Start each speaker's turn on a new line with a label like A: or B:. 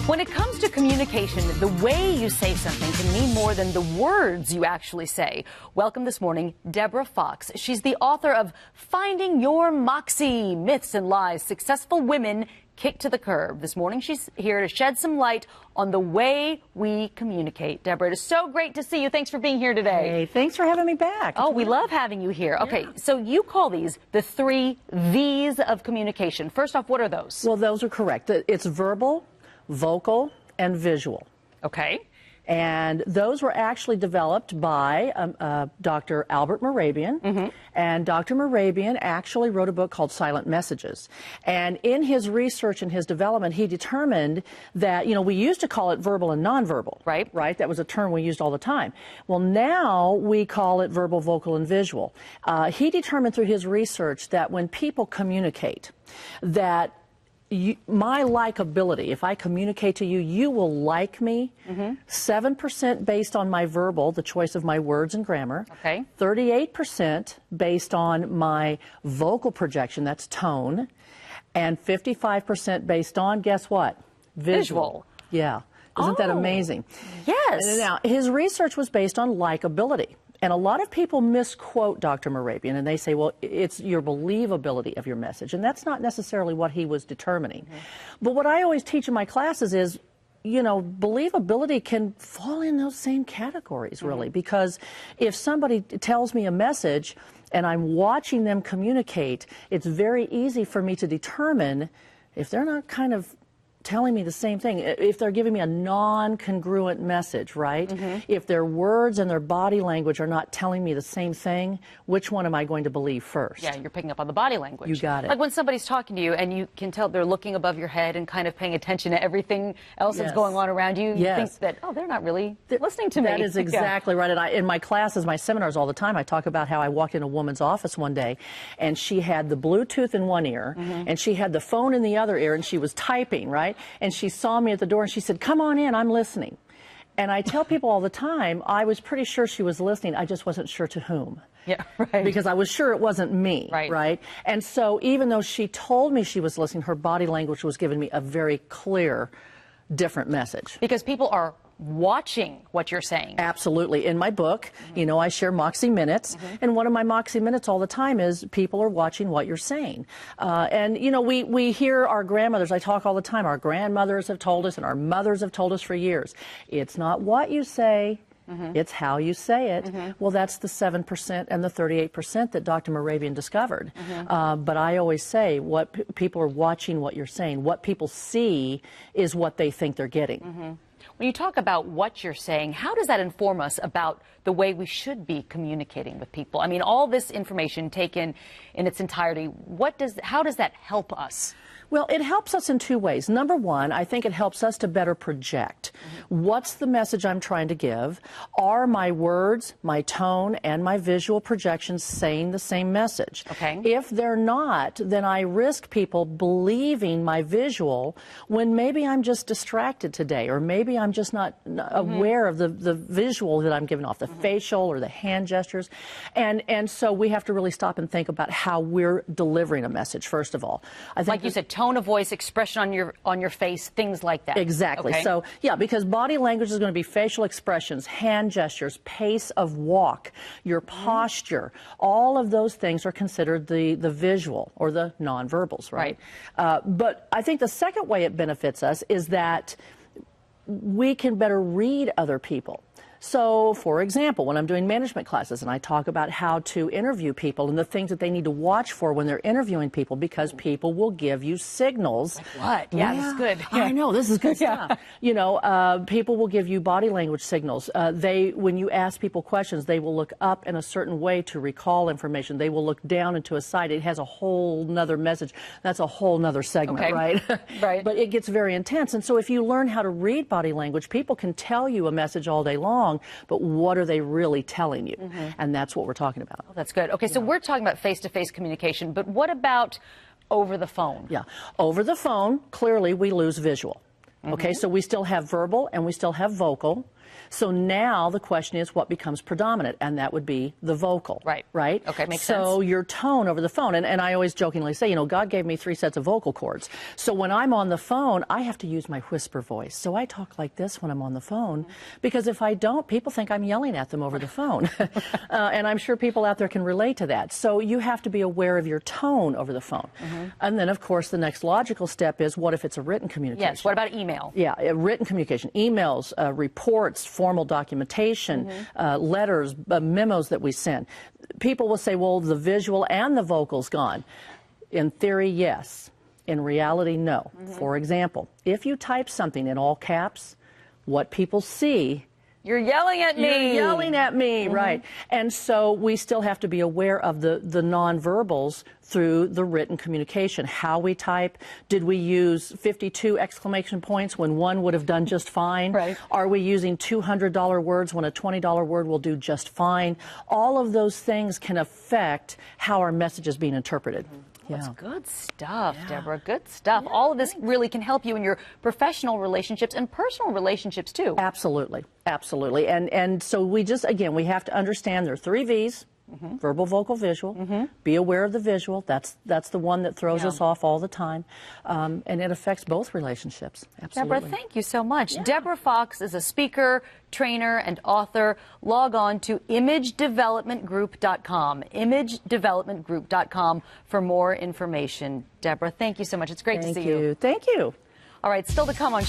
A: When it comes to communication, the way you say something can mean more than the words you actually say. Welcome this morning, Deborah Fox. She's the author of Finding Your Moxie, Myths and Lies Successful Women Kicked to the Curb. This morning, she's here to shed some light on the way we communicate. Deborah, it is so great to see you. Thanks for being here today.
B: Hey, thanks for having me back.
A: Oh, we love having you here. Okay, so you call these the 3 V's of communication. First off, what are those?
B: Well, those are correct. It's verbal, vocal, and visual.
A: Okay.
B: And those were actually developed by Dr. Albert Mehrabian. And Dr. Mehrabian actually wrote a book called Silent Messages. And in his research and his development, he determined that, you know, we used to call it verbal and nonverbal.
A: Right.
B: Right? That was a term we used all the time. Well, now we call it verbal, vocal, and visual. He determined through his research that when people communicate, that my likability, if I communicate to you, you will like me. 7% based on my verbal, the choice of my words and grammar.
A: Okay.
B: 38% based on my vocal projection, that's tone. And 55% based on, guess what? Visual. Yeah. Isn't that amazing?
A: Yes.
B: Now, his research was based on likability. And a lot of people misquote Dr. Mehrabian, and they say, well, it's your believability of your message. And that's not necessarily what he was determining. But what I always teach in my classes is, you know, believability can fall in those same categories, really. Because if somebody tells me a message and I'm watching them communicate, it's very easy for me to determine if they're not kind of telling me the same thing, if they're giving me a non-congruent message, right? If their words and their body language are not telling me the same thing, which one am I going to believe first?
A: Yeah, you're picking up on the body language.
B: You got it.
A: Like when somebody's talking to you and you can tell they're looking above your head and kind of paying attention to everything else that's going on around you, you think that, oh, they're not really listening to me.
B: That is exactly right. And in my classes, my seminars all the time, I talk about how I walked in a woman's office one day and she had the Bluetooth in one ear and she had the phone in the other ear and she was typing, right? And she saw me at the door and she said, "Come on in, I'm listening." And I tell people all the time, I was pretty sure she was listening, I just wasn't sure to whom.
A: Yeah, right.
B: Because I was sure it wasn't me, right? And so even though she told me she was listening, her body language was giving me a very clear, different message.
A: Because people are watching what you're saying.
B: Absolutely. In my book, you know, I share Moxie Minutes, and one of my Moxie Minutes all the time is people are watching what you're saying. And, you know, we hear our grandmothers, I talk all the time, our grandmothers have told us and our mothers have told us for years, it's not what you say, it's how you say it. Well, that's the 7% and the 38% that Dr. Mehrabian discovered. But I always say what people are watching what you're saying. What people see is what they think they're getting.
A: When you talk about what you're saying, how does that inform us about the way we should be communicating with people? I mean, all this information taken in its entirety, how does that help us?
B: Well, it helps us in 2 ways. Number one, I think it helps us to better project. What's the message I'm trying to give? Are my words, my tone, and my visual projections saying the same message?
A: Okay.
B: If they're not, then I risk people believing my visual when maybe I'm just distracted today, or maybe I'm just not aware of the visual that I'm giving off, the facial or the hand gestures. And so we have to really stop and think about how we're delivering a message, first of all. I think,
A: like you said, tone of voice, expression on your face, things like that.
B: Exactly.
A: Okay.
B: So, yeah, because body language is going to be facial expressions, hand gestures, pace of walk, your posture. All of those things are considered the visual or the nonverbals, right? But I think the second way it benefits us is that we can better read other people. So, for example, when I'm doing management classes and I talk about how to interview people and the things that they need to watch for when they're interviewing people, because people will give you signals.
A: Like what? Yeah, this is good.
B: I know, this is good stuff. You know, people will give you body language signals. When you ask people questions, they will look up in a certain way to recall information. They will look down into a side. It has a whole nother message. That's a whole nother segment, right?
A: Right.
B: But it gets very intense. And so if you learn how to read body language, people can tell you a message all day long, but what are they really telling you? And that's what we're talking about.
A: Oh, that's good. Okay, so we're talking about face-to-face communication, but what about over the phone?
B: Yeah, over the phone, clearly we lose visual. Okay, so we still have verbal and we still have vocal. So now the question is what becomes predominant, and that would be the vocal.
A: Right.
B: Right?
A: Okay, makes sense.
B: So your tone over the phone, and I always jokingly say, God gave me 3 sets of vocal cords. So when I'm on the phone, I have to use my whisper voice. So I talk like this when I'm on the phone, because if I don't, people think I'm yelling at them over the phone. And I'm sure people out there can relate to that. So you have to be aware of your tone over the phone. And then, of course, the next logical step is, what if it's a written communication?
A: Yes, what about email?
B: Yeah, written communication, emails, reports, formal documentation, letters, memos that we send. People will say, well, the visual and the vocal's gone. In theory, yes. In reality, no. For example, if you type something in all caps, what people see...
A: You're yelling at me.
B: You're yelling at me, right. And so we still have to be aware of the nonverbals through the written communication. How we type. Did we use 52 exclamation points when one would have done just fine?
A: Right.
B: Are we using $200 words when a $20 word will do just fine? All of those things can affect how our message is being interpreted.
A: That's good stuff, Deborah. Good stuff. All of this really can help you in your professional relationships and personal relationships, too.
B: Absolutely. Absolutely. And so we have to understand there are 3 V's. Verbal, vocal, visual. Be aware of the visual. That's the one that throws us off all the time. And it affects both relationships. Absolutely.
A: Deborah, thank you so much. Yeah. Deborah Fox is a speaker, trainer, and author. Log on to imagedevelopmentgroup.com. imagedevelopmentgroup.com for more information. Deborah, thank you so much. It's great to see you.
B: Thank you.
A: All right, still to come on